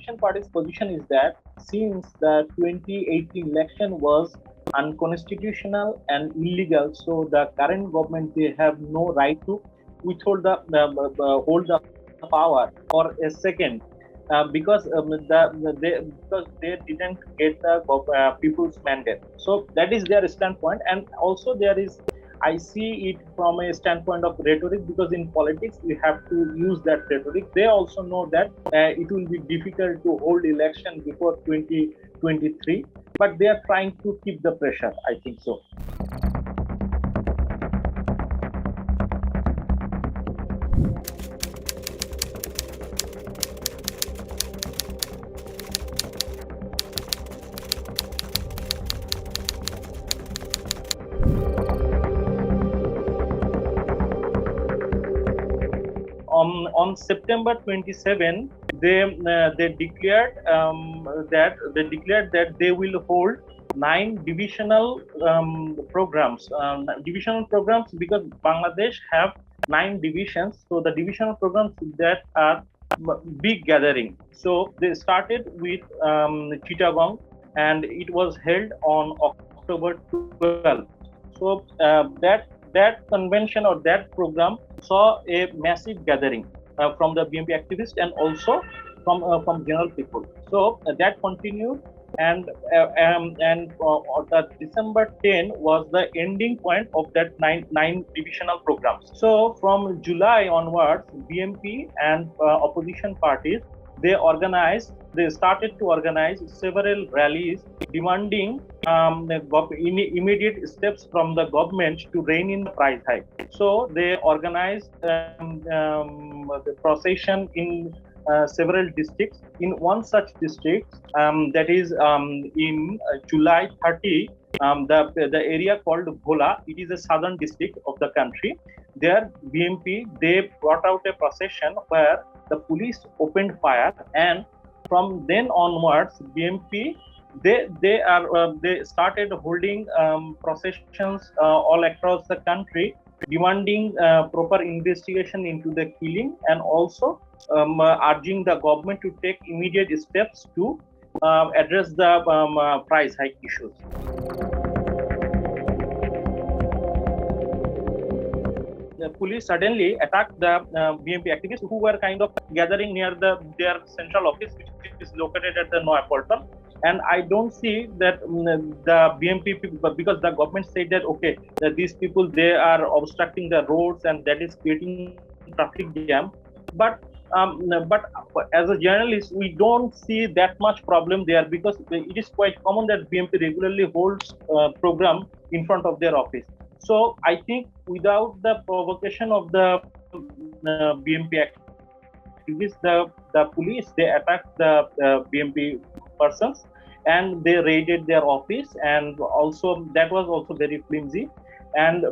opposition party's position is that since the 2018 election was unconstitutional and illegal, so the current government they have no right to withhold hold the power for a second because they didn't get the people's mandate. So that is their standpoint, and also there is I see it from a standpoint of rhetoric, because in politics we have to use that rhetoric. They also know that it will be difficult to hold election before 2023, but they are trying to keep the pressure, I think so. On September 27, they declared that they will hold 9 divisional programs. Divisional programs because Bangladesh have 9 divisions. So the divisional programs that are big gathering. So they started with Chittagong, and it was held on October 12th. So that convention or that program saw a massive gathering from the BMP activists and also from general people. So that continued, and the December 10 was the ending point of that nine divisional programs. So from July onwards, BMP and opposition parties they started to organize several rallies demanding immediate steps from the government to rein in the price hike. So they organized the procession in several districts. In one such district, that is in July 30, the area called Bhola, it is a southern district of the country. There, BMP they brought out a procession where the police opened fire, and from then onwards, BMP they started holding processions all across the country, demanding proper investigation into the killing, and also urging the government to take immediate steps to address the price hike issues. The police suddenly attacked the BMP activists who were kind of gathering near their central office, which is located at the Noapolitan. And I don't see that the BMP people, because the government said that okay, that these people they are obstructing the roads and that is creating traffic jam. But as a journalist, we don't see that much problem there, because it is quite common that BMP regularly holds program in front of their office. So I think without the provocation of the BMP activists, the police they attacked the BMP persons and they raided their office, and also that was also very flimsy. And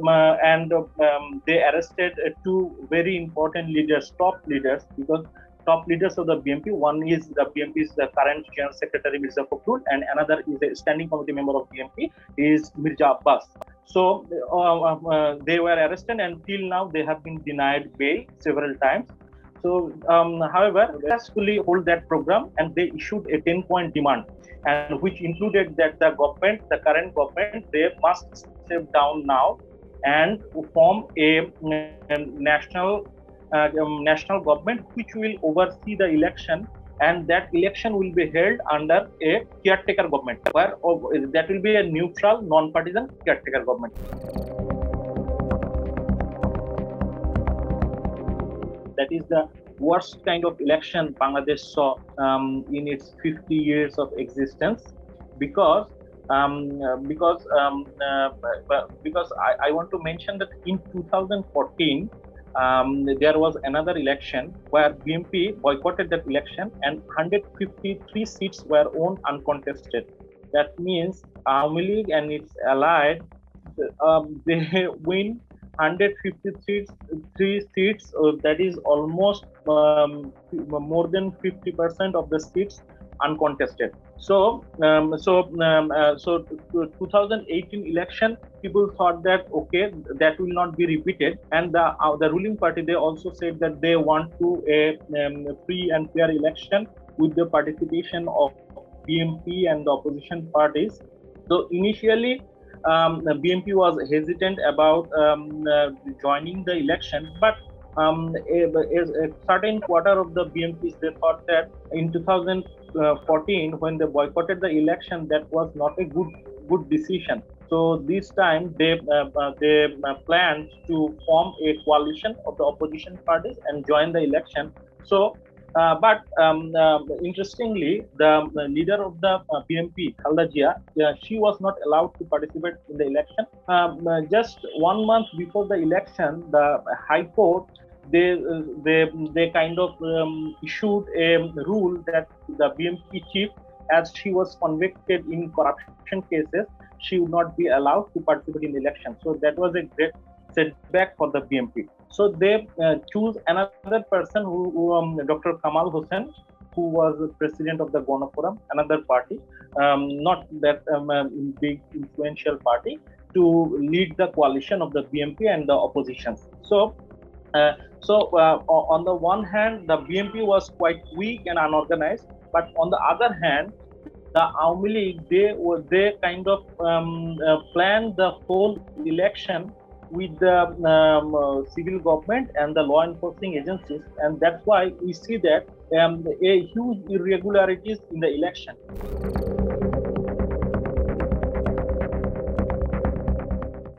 they arrested 2 very important leaders, top leaders, because top leaders of the BMP. One is the BMP's the current General Secretary Mirza Fakhrul, and another is a standing committee member of BMP is Mirza Abbas. So they were arrested, and till now they have been denied bail several times. So, however, they successfully hold that program, and they issued a 10-point demand, and which included that the current government, they must step down now and form a national government which will oversee the election, and that election will be held under a caretaker government, where that will be a neutral, non-partisan caretaker government. That is the worst kind of election Bangladesh saw in its 50 years of existence, because I want to mention that in 2014 there was another election where BMP boycotted that election, and 153 seats were won uncontested. That means Awami League and its allied they win 153 seats, that is almost more than 50% of the seats uncontested. So 2018 election, people thought that okay, that will not be repeated, and the ruling party they also said that they want to a free and fair election with the participation of BMP and the opposition parties. So initially, the BMP was hesitant about joining the election, but a certain quarter of the BMPs, they thought that in 2014, when they boycotted the election, that was not a good decision. So this time they planned to form a coalition of the opposition parties and join the election. So but interestingly, the leader of the BMP, Khalda Zia, she was not allowed to participate in the election. Just 1 month before the election, the High Court they kind of issued a rule that the BMP chief, as she was convicted in corruption cases, she would not be allowed to participate in the election. So that was a great setback for the BMP. So they choose another person Dr. Kamal Hussain, who was the president of the Gona Forum, another party, not that big influential party, to lead the coalition of the BMP and the opposition. So on the one hand, the BMP was quite weak and unorganized, but on the other hand, the Awami League, they kind of planned the whole election with the civil government and the law enforcing agencies, and that's why we see that a huge irregularities in the election.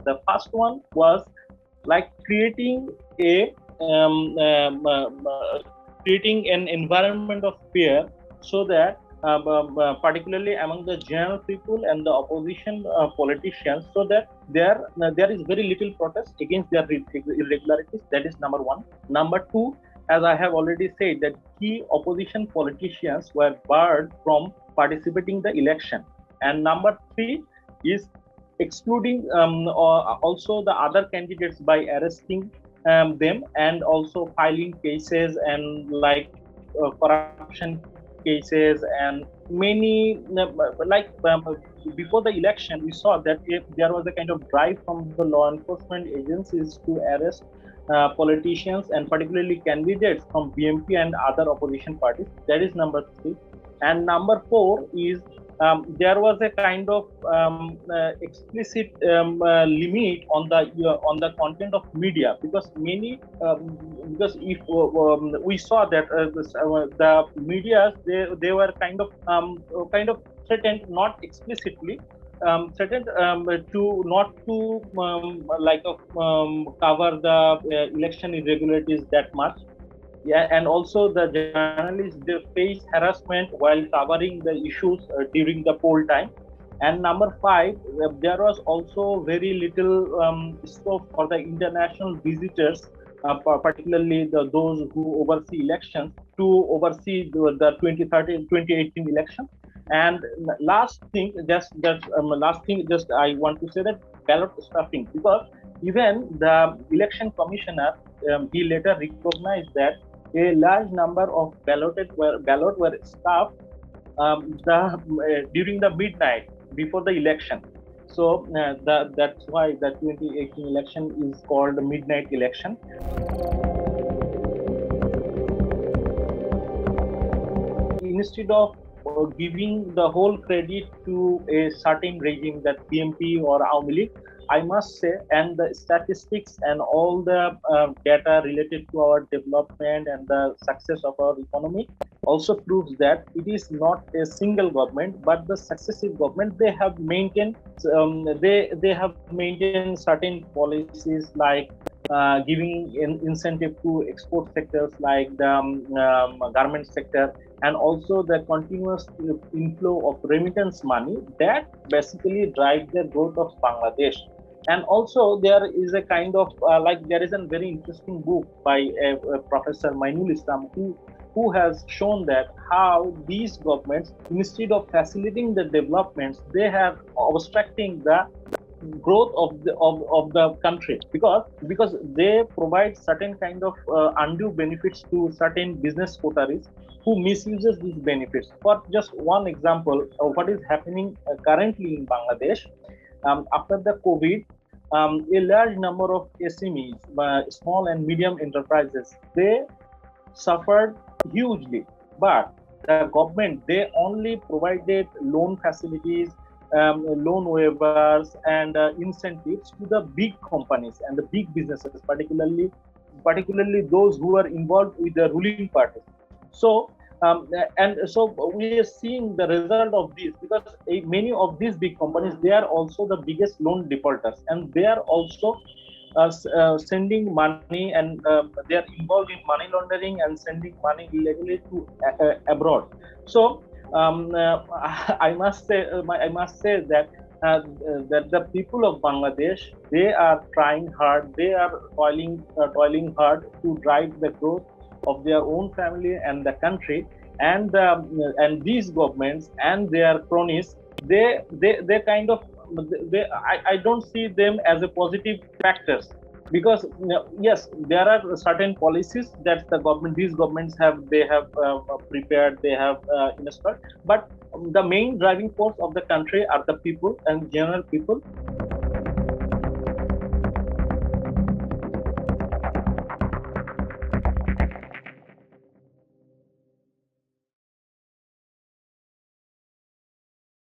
The first one was like creating an environment of fear, so that particularly among the general people and the opposition politicians, so that there is very little protest against their irregularities. That is number one. Number two, as I have already said, that key opposition politicians were barred from participating in the election. And number three is excluding also the other candidates by arresting them, and also filing cases and like corruption cases, and many before the election we saw that if there was a kind of drive from the law enforcement agencies to arrest politicians and particularly candidates from BMP and other opposition parties. That is number three. And number four is there was a kind of explicit limit on the content of media, because because if we saw that the media they were kind of threatened, not explicitly threatened to not to cover the election irregularities that much. Yeah, and also the journalists, they face harassment while covering the issues during the poll time. And number five, there was also very little scope for the international visitors, particularly those who oversee elections, to oversee the 2018 election. And last thing, just I want to say that ballot stuffing, because even the election commissioner, he later recognized that a large number of ballot were stuffed during the midnight before the election. So that's why the 2018 election is called the midnight election. Instead of giving the whole credit to a certain regime, that BMP or Awami League, I must say, and the statistics and all the data related to our development and the success of our economy also proves that it is not a single government, but the successive government, they have maintained certain policies like giving incentive to export sectors like the garment sector, and also the continuous inflow of remittance money that basically drive the growth of Bangladesh. And also there is a kind of there is a very interesting book by Professor Mainul Islam, who has shown that how these governments, instead of facilitating the developments, they have obstructing the growth of the country, because they provide certain kind of undue benefits to certain business coteries who misuses these benefits. For just one example of what is happening currently in Bangladesh, after the COVID, a large number of SMEs, small and medium enterprises, they suffered hugely. But the government, they only provided loan facilities, loan waivers, and incentives to the big companies and the big businesses, particularly those who are involved with the ruling parties. So and so we are seeing the result of this, because many of these big companies, they are also the biggest loan defaulters, and they are also sending money, and they are involved in money laundering and sending money illegally to abroad. So I must say that the people of Bangladesh, they are trying hard, they are toiling hard to drive the growth of their own family and the country, and these governments and their cronies, they kind of, I don't see them as a positive factors, because yes, there are certain policies that these governments have, they have prepared, they have installed, but the main driving force of the country are the people and general people.